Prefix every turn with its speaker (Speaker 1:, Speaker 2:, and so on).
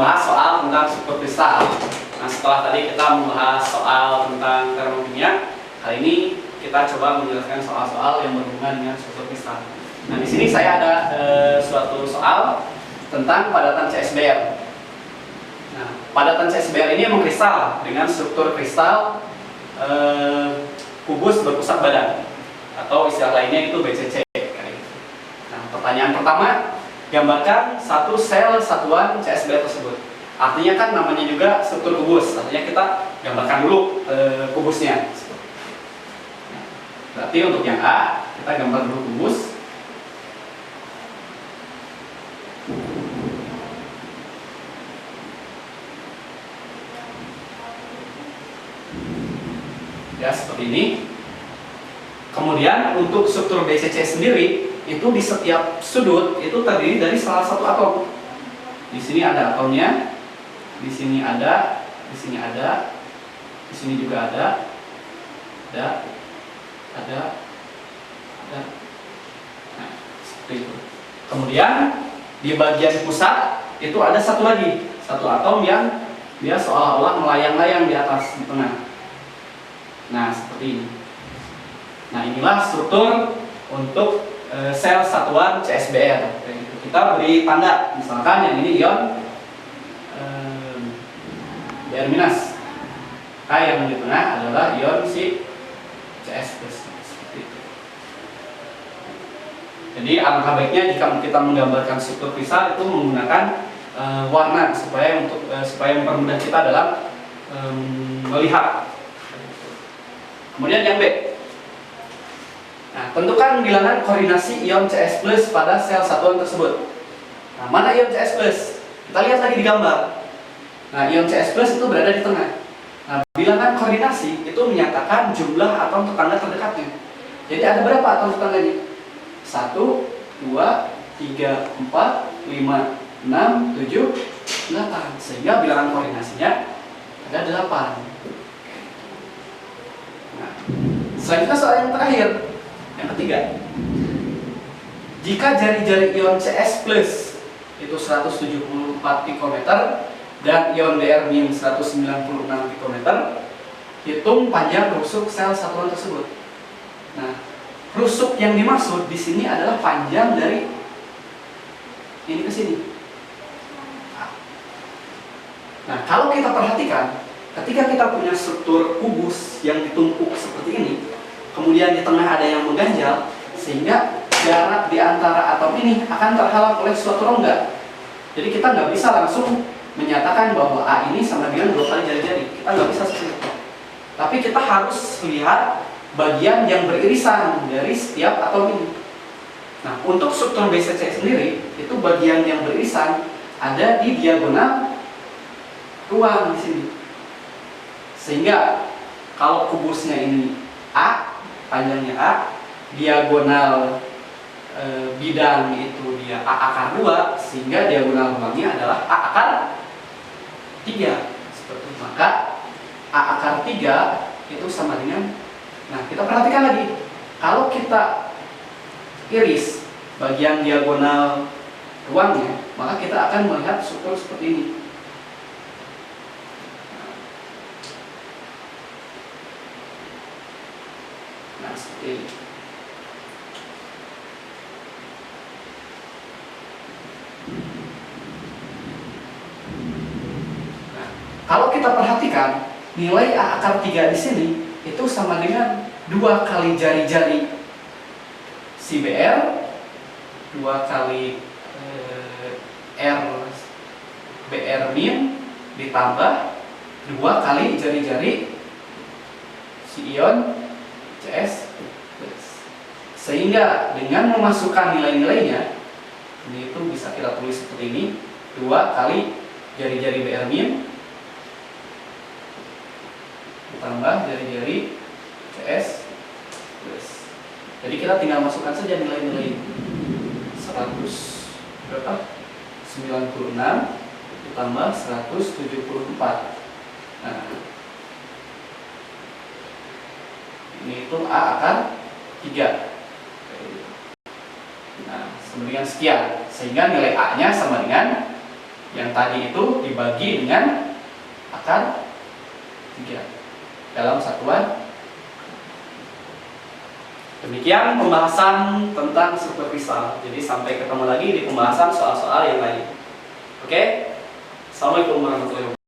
Speaker 1: membahas soal tentang struktur kristal. Nah, setelah tadi kita membahas soal tentang termokimia, kali ini kita coba menjelaskan soal-soal yang berhubungan dengan struktur kristal. Nah, di sini saya ada suatu soal tentang padatan CSBR. Nah, padatan CSBR ini emang kristal dengan struktur kristal kubus berpusat badan, atau istilah lainnya itu BCC. Nah, pertanyaan pertama, gambarkan satu sel satuan CSBR tersebut. Artinya kan namanya juga struktur kubus, artinya kita gambarkan dulu kubusnya. Berarti untuk yang A, kita gambar dulu kubus. Ya, seperti ini. Kemudian untuk struktur BCC sendiri, itu di setiap sudut itu terdiri dari salah satu atom. Di sini ada atomnya, di sini ada, di sini ada, di sini juga ada. Nah, seperti itu. Kemudian di bagian pusat itu ada satu lagi, satu atom yang dia seolah-olah melayang-layang di atas, di tengah. Nah, seperti ini. Nah, inilah struktur untuk sel satuan CSBR. Kita beri tanda, misalkan yang ini ion Br-. K yang di tengah adalah ion si CS+. Seperti itu. Jadi alangkah baiknya jika kita menggambarkan struktur kristal itu menggunakan warna supaya mempermudah kita dalam melihat. Kemudian yang B. Nah, tentukan bilangan koordinasi ion CS+ pada sel satuan tersebut. Nah, mana ion CS+? Kita lihat lagi di gambar. Nah, ion CS+ itu berada di tengah. Nah, bilangan koordinasi itu menyatakan jumlah atom tetangga terdekatnya. Jadi ada berapa atom tetangganya? 1, 2, 3, 4, 5, 6, 7, 8. Sehingga bilangan koordinasinya ada 8. Nah, selanjutnya soal yang terakhir, yang ketiga. Jika jari-jari ion CS+ itu 174 pikometer dan ion Br- 196 pikometer, hitung panjang rusuk sel satuan tersebut. Nah, rusuk yang dimaksud di sini adalah panjang dari ini ke sini. Nah, kalau kita perhatikan, ketika kita punya struktur kubus yang ditumpuk seperti ini, kemudian di tengah ada yang mengganjal, sehingga jarak di antara atom ini akan terhalang oleh suatu rongga. Jadi kita nggak bisa langsung menyatakan bahwa A ini sama dengan 2 kali jari-jari. Kita nggak bisa seperti itu. Tapi kita harus lihat bagian yang beririsan dari setiap atom ini. Nah, untuk struktur BCC sendiri, itu bagian yang beririsan ada di diagonal ruang di sini. Sehingga kalau kubusnya ini A, panjangnya A, diagonal bidang itu dia A akar 2, sehingga diagonal ruangnya adalah A akar 3. Seperti itu. Maka A akar 3 itu sama dengan, nah kita perhatikan lagi, kalau kita iris bagian diagonal ruangnya, maka kita akan melihat struktur seperti ini. Nah, seperti ini. Nah, kalau kita perhatikan nilai A akar 3 di sini itu sama dengan 2 kali jari-jari si Br, 2 kali R Br- ditambah 2 kali jari-jari si ion CS+. Sehingga dengan memasukkan nilai-nilainya, ini itu bisa kita tulis seperti ini, 2 kali jari-jari Br- ditambah jari-jari CS+. Jadi kita tinggal masukkan saja nilai-nilai 100 berapa? 96 ditambah 174. Nah, ini itu A akar 3. Nah, sama dengan sekian, sehingga nilai A nya sama dengan Yang tadi itu dibagi dengan akar 3 dalam satuan. Demikian pembahasan tentang struktur kristal. Jadi sampai ketemu lagi di pembahasan soal-soal yang lain. Oke? Assalamualaikum warahmatullahi wabarakatuh.